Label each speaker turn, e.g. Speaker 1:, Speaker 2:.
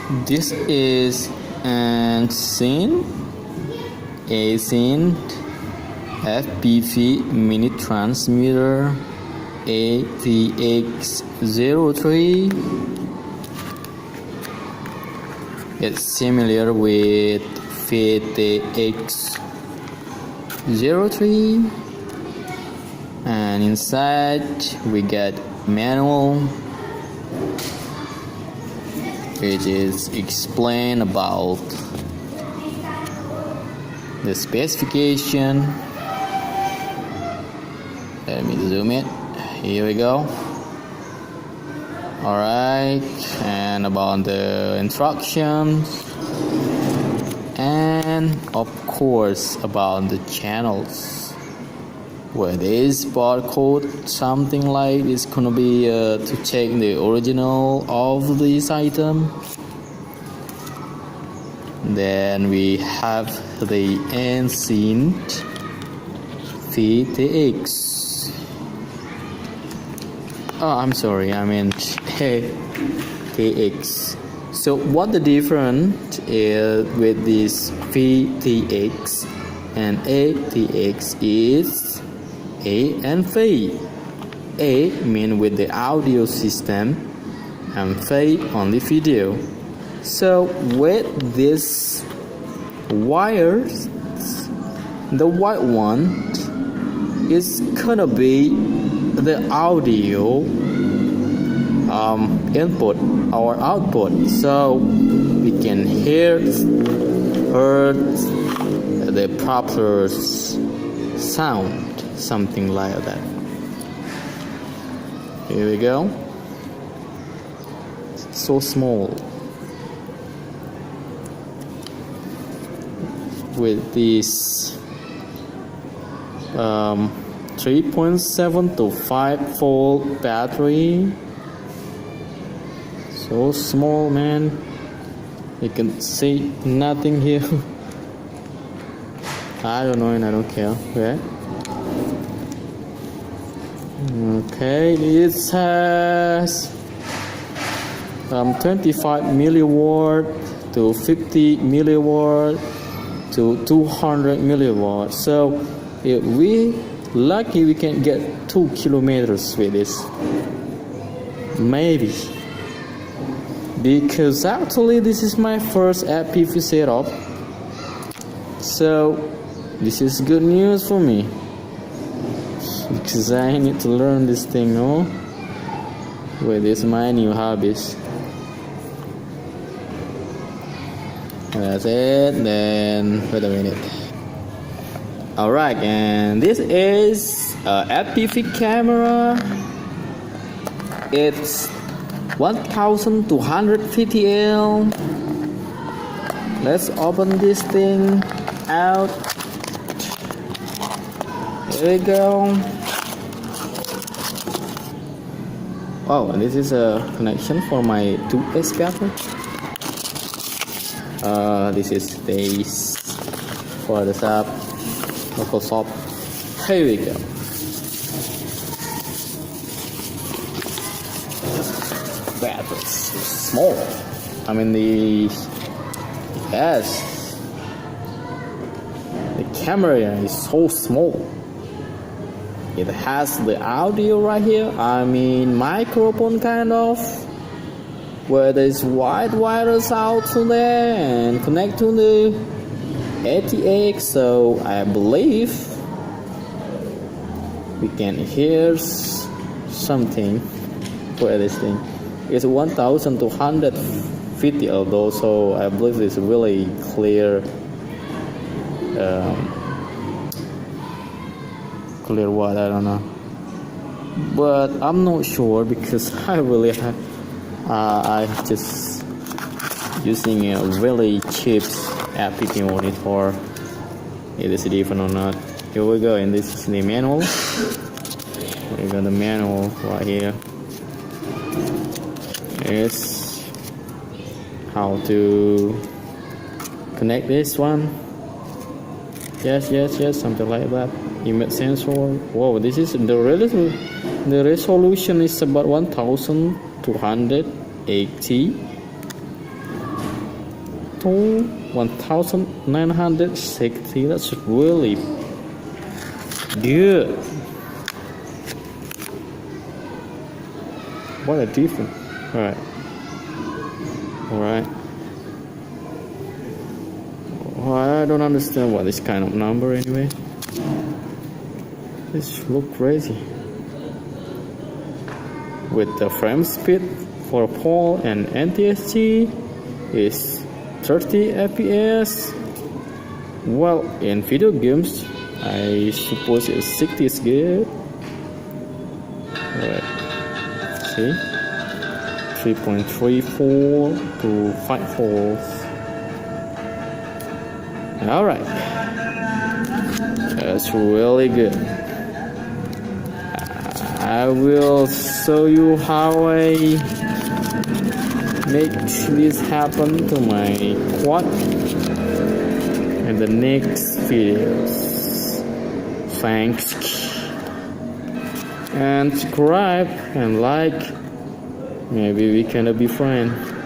Speaker 1: This is Eachine FPV mini transmitter ATX0E. It's similar with ATX0E, and inside we get manual, which is explain about the specification. Let me zoom it. Here we go. Alright, and about the instructions, and of course about the channels, where this barcode something like is gonna be to check the original of this item. Then we have the Eachine VTX. Oh, I'm sorry, I meant ATX. So what the difference is with this VTX and ATX is A and V. A mean with the audio system and V only video. So with this wires, the white one is gonna be the audio input or output, so we can hear the proper sound, something like that. Here we go. It's so small. With this 3.7 to 5 volt battery. So small, man. You can see nothing here. I don't know, and I don't care. Okay, it has 25 milliwatt to 50 milliwatt to 200 milliwatt. So if we lucky, we can get 2 kilometers with this, maybe, because actually this is my first FPV setup, so this is good news for me, because I need to learn this thing, no? With this my new hobbies. That's it. Then wait a minute. Alright, and this is a FPV camera. It's 1250L. Let's open this thing out. Here we go. Oh, and this is a connection for my 2S battery. This is this for the sub. Local shop. Here we go. Batteries small. I mean the camera is so small. It has the audio right here. I mean microphone kind of, where there's wide wires out to there and connect to the ATX, so I believe we can hear something for this thing. It's 1250 although, so I believe it's really clear. Clear what? I don't know, but I'm not sure because I really have I just using a really cheap FPV monitor. It is different or not. Here we go, and this is the manual. We got the manual right here. It's how to connect this one. Yes, something like that. Image sensor. Whoa, this is the resolution is about 1280 to 1960. That's really good. What a difference. Alright. I don't understand what this kind of number anyway. This look crazy. With the frame speed for Paul and NTSC is 30 FPS. Well, in video games, I suppose 60 is good. Alright. See? 3.34 to 5.4. Alright. That's really good. I will show you how I make this happen to my quad in the next videos. Thanks. And subscribe and like. Maybe we can be friends.